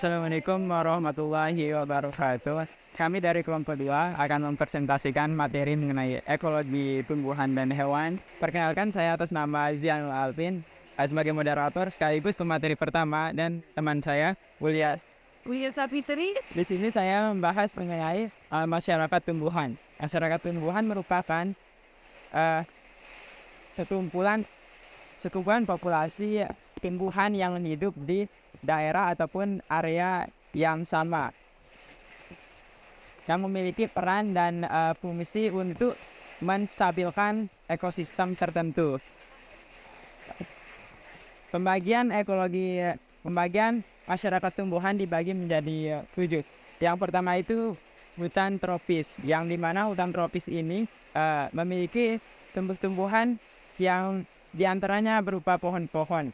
Assalamualaikum warahmatullahi wabarakatuh. Kami dari kelompok 2 akan mempresentasikan materi mengenai ekologi tumbuhan dan hewan. Perkenalkan, saya atas nama Zianul Alvin sebagai moderator sekaligus pemateri pertama, dan teman saya Willias. Safitri. Di sini saya membahas mengenai masyarakat tumbuhan. Masyarakat tumbuhan merupakan sekumpulan populasi tumbuhan yang hidup di daerah ataupun area yang sama, yang memiliki peran dan fungsi untuk menstabilkan ekosistem tertentu. Pembagian masyarakat tumbuhan dibagi menjadi 7. Yang pertama itu hutan tropis, yang dimana hutan tropis ini memiliki tumbuh-tumbuhan yang diantaranya berupa pohon-pohon.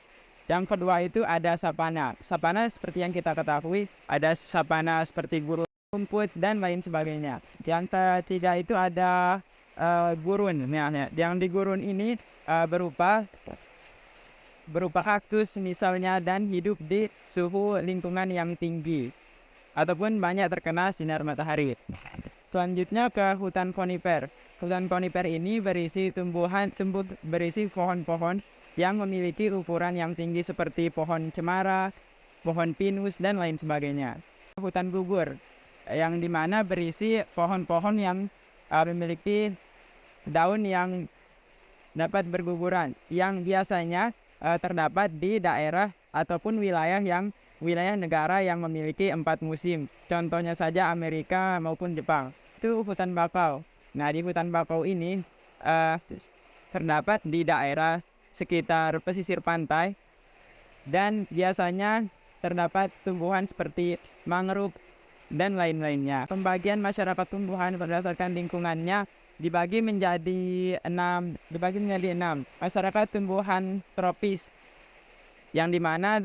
Yang kedua itu ada sapana. Sapana seperti yang kita ketahui, ada sapana seperti gurun, rumput, dan lain sebagainya. Yang ketiga itu ada gurun. Yang di gurun ini berupa kaktus misalnya, dan hidup di suhu lingkungan yang tinggi ataupun banyak terkena sinar matahari. Selanjutnya ke hutan konifer. Hutan konifer ini berisi pohon-pohon yang memiliki ukuran yang tinggi seperti pohon cemara, pohon pinus, dan lain sebagainya. Hutan gugur, yang dimana berisi pohon-pohon yang memiliki daun yang dapat berguguran, yang biasanya terdapat di daerah ataupun wilayah negara yang memiliki 4 musim. Contohnya saja Amerika maupun Jepang. Itu hutan bakau. Nah, di hutan bakau ini terdapat di daerah sekitar pesisir pantai, dan biasanya terdapat tumbuhan seperti mangrove dan lain-lainnya. Pembagian masyarakat tumbuhan berdasarkan lingkungannya dibagi menjadi 6. Masyarakat tumbuhan tropis, yang dimana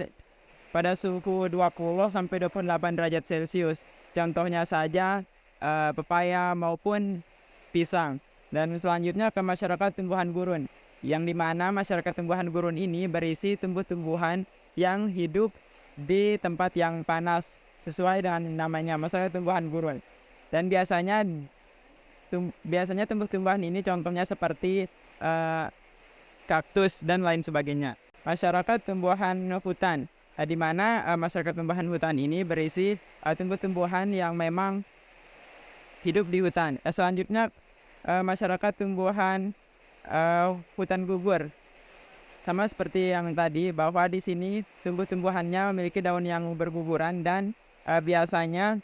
pada suhu 20 sampai 28 derajat Celcius. Contohnya saja pepaya maupun pisang. Dan selanjutnya ke masyarakat tumbuhan gurun, yang dimana masyarakat tumbuhan gurun ini berisi tumbuh-tumbuhan yang hidup di tempat yang panas, sesuai dengan namanya, masyarakat tumbuhan gurun. Dan biasanya tumbuh-tumbuhan ini contohnya seperti kaktus dan lain sebagainya. Masyarakat tumbuhan hutan, di mana masyarakat tumbuhan hutan ini berisi tumbuh-tumbuhan yang memang hidup di hutan. Selanjutnya masyarakat tumbuhan hutan gugur, sama seperti yang tadi, bahwa di sini tumbuh-tumbuhannya memiliki daun yang berguguran, dan biasanya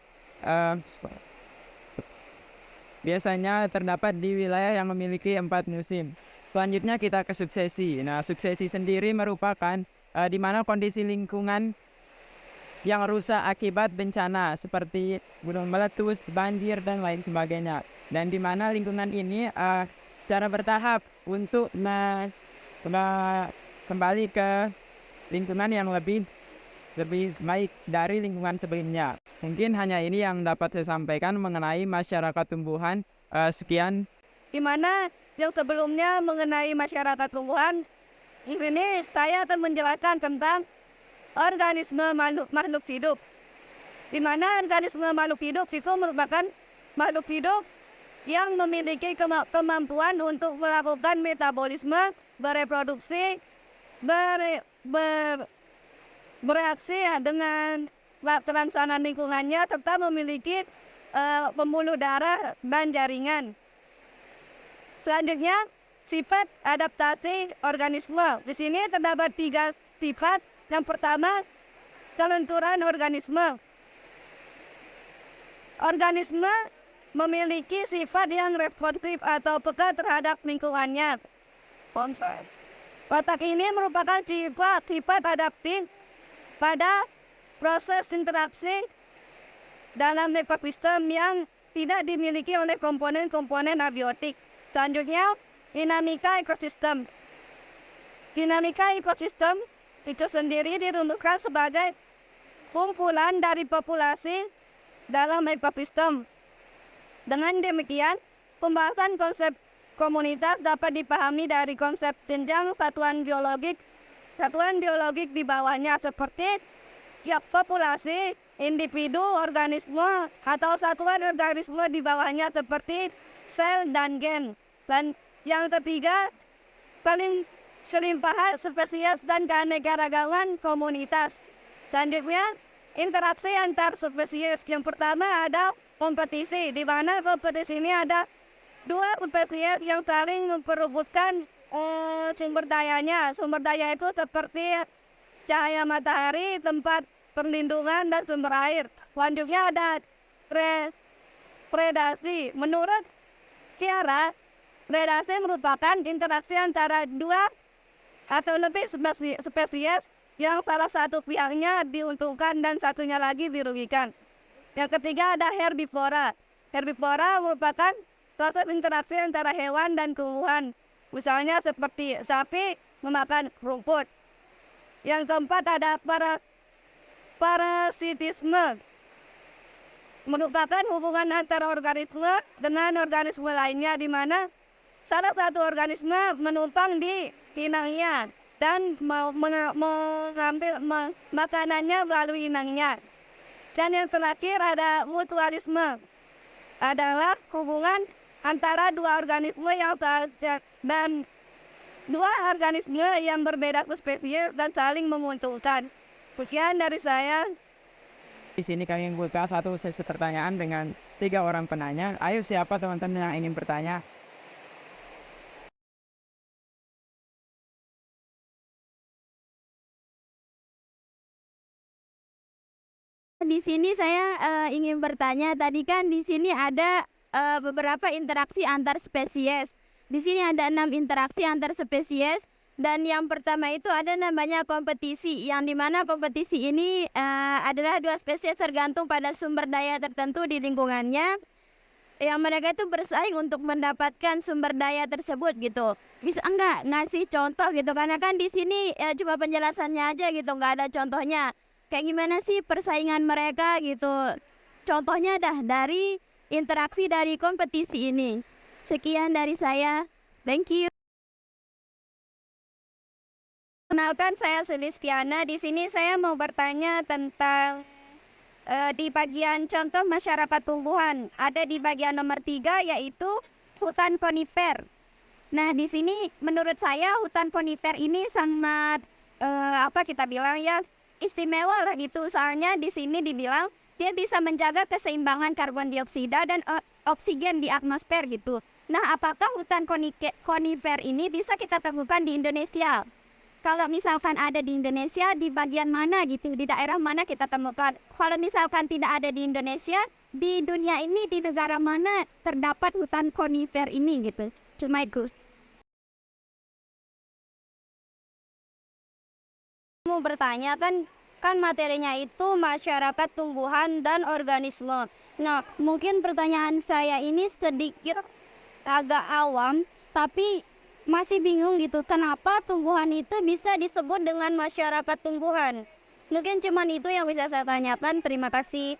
terdapat di wilayah yang memiliki 4 musim. Selanjutnya kita ke suksesi. Nah, suksesi sendiri merupakan di mana kondisi lingkungan yang rusak akibat bencana seperti gunung meletus, banjir, dan lain sebagainya. Dan di mana lingkungan ini secara bertahap untuk kembali ke lingkungan yang lebih baik dari lingkungan sebelumnya. Mungkin hanya ini yang dapat saya sampaikan mengenai masyarakat tumbuhan. Sekian. Di mana yang sebelumnya mengenai masyarakat tumbuhan, ini saya akan menjelaskan tentang organisme makhluk hidup. Di mana organisme makhluk hidup itu merupakan makhluk hidup yang memiliki kemampuan untuk melakukan metabolisme, bereproduksi, bereaksi dengan kelangsungan lingkungannya, serta memiliki pembuluh darah dan jaringan. Selanjutnya, sifat adaptasi organisme. Di sini terdapat 3 sifat. Yang pertama, kelenturan organisme. Organisme memiliki sifat yang responsif atau peka terhadap lingkungannya. Watak ini merupakan sifat adaptif pada proses interaksi dalam ekosistem yang tidak dimiliki oleh komponen-komponen abiotik. Selanjutnya, dinamika ekosistem. Dinamika ekosistem itu sendiri dirumuskan sebagai kumpulan dari populasi dalam ekosistem. Dengan demikian, pembahasan konsep komunitas dapat dipahami dari konsep jenjang satuan biologik di bawahnya, seperti populasi, individu organisme atau satuan organisme di bawahnya seperti sel dan gen. Dan yang ketiga, paling selimpahan spesies dan keanekaragaman komunitas. Selanjutnya, interaksi antar spesies. Yang pertama ada kompetisi, di mana kompetisi ini ada dua spesies yang saling memperebutkan sumber dayanya. Sumber daya itu seperti cahaya matahari, tempat perlindungan, dan sumber air. Selanjutnya ada predasi. Menurut Kiara, predasi merupakan interaksi antara dua atau lebih spesies yang salah satu pihaknya diuntungkan dan satunya lagi dirugikan. Yang ketiga ada herbivora. Herbivora merupakan proses interaksi antara hewan dan tumbuhan. Misalnya seperti sapi memakan rumput. Yang keempat ada parasitisme. Merupakan hubungan antara organisme dengan organisme lainnya, di mana salah satu organisme menumpang di inangnya dan mengambil makanannya melalui inangnya. Dan yang terakhir ada mutualisme. Adalah hubungan antara dua organisme dan dua organisme yang berbeda spesies dan saling menguntungkan. Sekian dari saya. Di sini kami membuka satu sesi pertanyaan dengan 3 orang penanya. Ayo, siapa teman-teman yang ingin bertanya? Di sini saya ingin bertanya, tadi kan di sini ada beberapa interaksi antar spesies. Di sini ada 6 interaksi antar spesies, dan yang pertama itu ada namanya kompetisi, yang dimana kompetisi ini adalah dua spesies tergantung pada sumber daya tertentu di lingkungannya, yang mereka itu bersaing untuk mendapatkan sumber daya tersebut gitu. Bisa enggak ngasih contoh gitu, karena kan di sini cuma penjelasannya aja gitu, nggak ada contohnya. Kayak gimana sih persaingan mereka gitu. Contohnya dah dari interaksi dari kompetisi ini. Sekian dari saya. Thank you. Kenalkan, saya Sulistiana. Di sini saya mau bertanya tentang di bagian contoh masyarakat tumbuhan. Ada di bagian nomor 3, yaitu hutan konifer. Nah, di sini menurut saya hutan konifer ini sangat istimewa lah gitu. Soalnya di sini dibilang dia bisa menjaga keseimbangan karbon dioksida dan oksigen di atmosfer gitu. Nah, apakah hutan konifer ini bisa kita temukan di Indonesia? Kalau misalkan ada di Indonesia, di bagian mana gitu, di daerah mana kita temukan? Kalau misalkan tidak ada di Indonesia, di dunia ini, di negara mana terdapat hutan konifer ini gitu? Cuma itu. Mau bertanya kan materinya itu masyarakat tumbuhan dan organisme. Nah, mungkin pertanyaan saya ini sedikit agak awam, tapi masih bingung gitu, kenapa tumbuhan itu bisa disebut dengan masyarakat tumbuhan. Mungkin cuman itu yang bisa saya tanyakan. Terima kasih.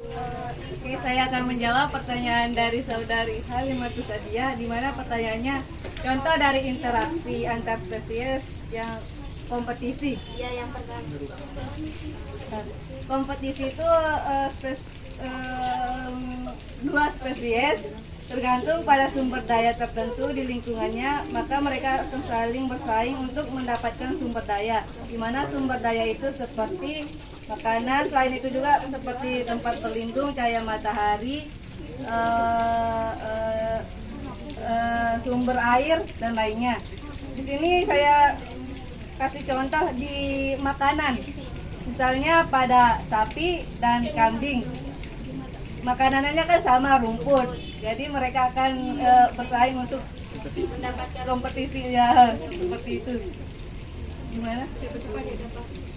Oke, saya akan menjawab pertanyaan dari saudari Halimatus Sadia, di mana pertanyaannya contoh dari interaksi antar spesies yang kompetisi. Ya, yang pertama. Kompetisi itu dua spesies tergantung pada sumber daya tertentu di lingkungannya, maka mereka akan saling bersaing untuk mendapatkan sumber daya, di mana sumber daya itu seperti makanan, selain itu juga seperti tempat berlindung, cahaya matahari, sumber air, dan lainnya. Di sini saya kasih contoh di makanan, misalnya pada sapi dan kambing. Makanannya kan sama, rumput, jadi mereka akan bersaing untuk mendapatkan kompetisi ya, seperti itu. Gimana?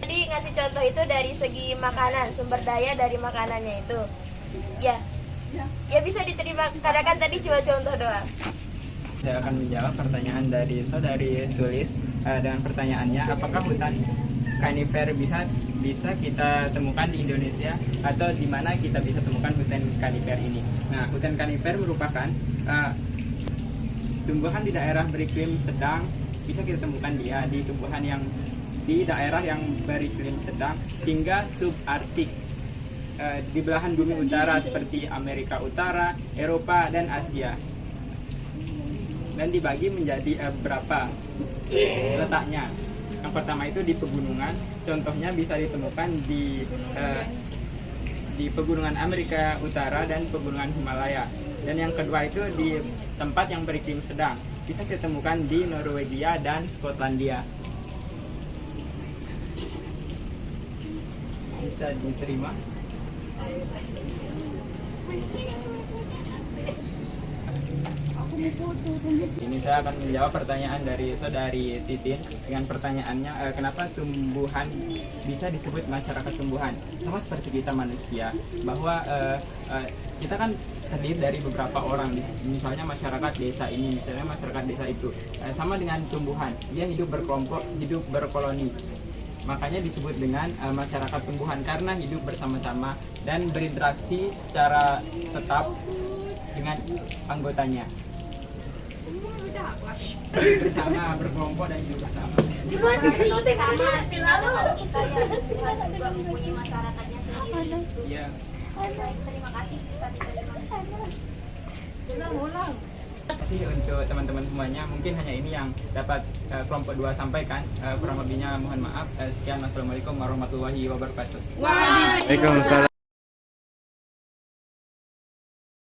Jadi ngasih contoh itu dari segi makanan, sumber daya dari makanannya itu. Ya bisa diterima, karena kan tadi cuma contoh doang. Saya akan menjawab pertanyaan dari saudari Sulis dengan pertanyaannya, apakah hutan konifer bisa kita temukan di Indonesia, atau di mana kita bisa temukan hutan konifer ini. Nah, hutan konifer merupakan tumbuhan di daerah beriklim sedang, bisa kita temukan dia di tumbuhan yang di daerah yang beriklim sedang hingga subarktik, di belahan bumi utara seperti Amerika Utara, Eropa, dan Asia. Dan dibagi menjadi beberapa letaknya. Yang pertama itu di pegunungan, contohnya bisa ditemukan di pegunungan Amerika Utara dan pegunungan Himalaya. Dan yang kedua itu di tempat yang beriklim sedang, bisa ditemukan di Norwegia dan Skotlandia. Bisa diterima? Ini saya akan menjawab pertanyaan dari saudari Titin dengan pertanyaannya, kenapa tumbuhan bisa disebut masyarakat tumbuhan? Sama seperti kita manusia, bahwa kita kan terdiri dari beberapa orang, misalnya masyarakat desa ini, misalnya masyarakat desa itu. Sama dengan tumbuhan, dia hidup berkelompok, hidup berkoloni. Makanya disebut dengan masyarakat tumbuhan karena hidup bersama-sama dan berinteraksi secara tetap dengan anggotanya. Bersama, berkelompok dan hidup bersama. Saya juga mempunyai masyarakatnya sendiri. Iya. Terima kasih. Terima kasih untuk teman-teman semuanya. Mungkin hanya ini yang dapat kelompok 2 sampaikan. Kurang lebihnya mohon maaf. Sekian, wassalamualaikum warahmatullahi wabarakatuh. Waalaikumsalam.